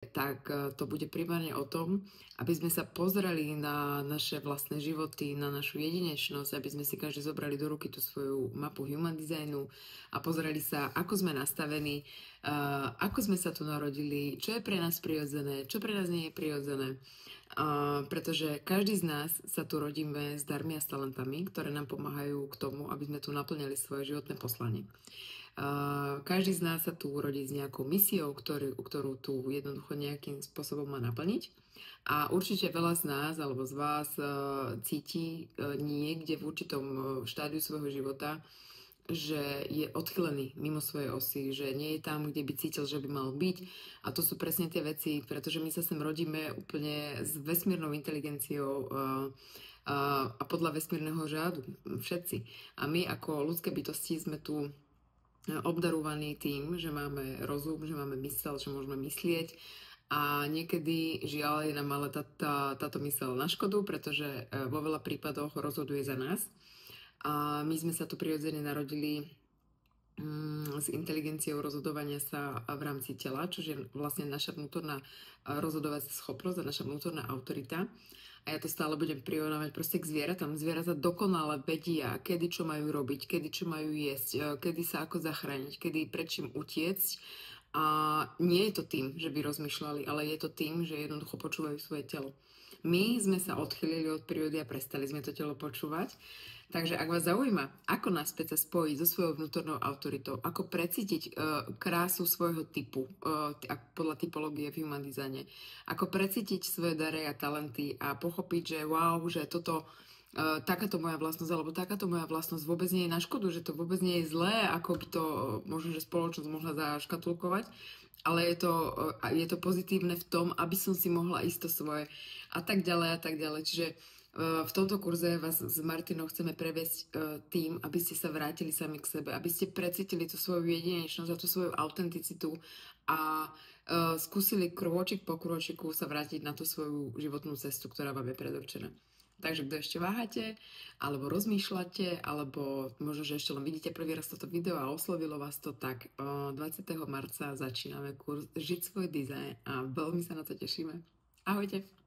tak to bude primárne o tom, aby sme sa pozreli na naše vlastné životy, na našu jedinečnosť, aby sme si každý zobrali do ruky tú svoju mapu Human Designu a pozreli sa, ako sme nastavení, ako sme sa tu narodili, čo je pre nás prirodzené, čo pre nás nie je prirodzené. Pretože každý z nás sa tu rodíme s darmi a s talentami, ktoré nám pomáhajú k tomu, aby sme tu naplňali svoje životné poslanie. Každý z nás sa tu urodí s nejakou misiou, ktorú tu jednoducho nejakým spôsobom má naplniť. A určite veľa z nás alebo z vás cíti niekde v určitom štádiu svojho života, že je odchylený mimo svojej osy, že nie je tam, kde by cítil, že by mal byť. A to sú presne tie veci, pretože my sa sem rodíme úplne s vesmírnou inteligenciou a podľa vesmírneho řádu, všetci. A my ako ľudské bytosti sme tu obdarovaní tým, že máme rozum, že máme mysel, že môžeme myslieť a niekedy žiaľ je nám ale táto mysel na škodu, pretože vo veľa prípadoch rozhoduje za nás a my sme sa tu prirodzene narodili s inteligenciou rozhodovania sa v rámci tela, čo je vlastne naša vnútorná rozhodovacia schopnosť a naša vnútorná autorita. A ja to stále budem prirovnávať proste k zvieratám. Zvieratá dokonale vedia, kedy čo majú robiť, kedy čo majú jesť, kedy sa ako zachrániť, kedy prečím utiecť. A nie je to tým, že by rozmýšľali, ale je to tým, že jednoducho počúvajú svoje telo. My sme sa odchýlili od prírody a prestali sme to telo počúvať. Takže ak vás zaujíma, ako naspäť sa spojiť so svojou vnútornou autoritou, ako precítiť krásu svojho typu podľa typológie v Human Designe, ako precítiť svoje dary a talenty a pochopiť, že wow, že toto takáto moja vlastnosť alebo takáto moja vlastnosť vôbec nie je na škodu, že to vôbec nie je zlé, ako by to možno, že spoločnosť mohla zaškatulkovať, ale je to pozitívne v tom, aby som si mohla ísť to svoje a tak ďalej a tak ďalej. Čiže v tomto kurze vás s Martinou chceme previesť tým, aby ste sa vrátili sami k sebe, aby ste precítili tú svoju jedinečnosť a tú svoju autenticitu a skúsili krôčik po krôčiku sa vrátiť na tú svoju životnú cestu, ktorá vám je predurčená. Takže kto ešte váhate, alebo rozmýšľate, alebo možno, že ešte len vidíte prvý raz toto video a oslovilo vás to, tak 20. marca začíname kurz Žiť svoj dizajn a veľmi sa na to tešíme. Ahojte!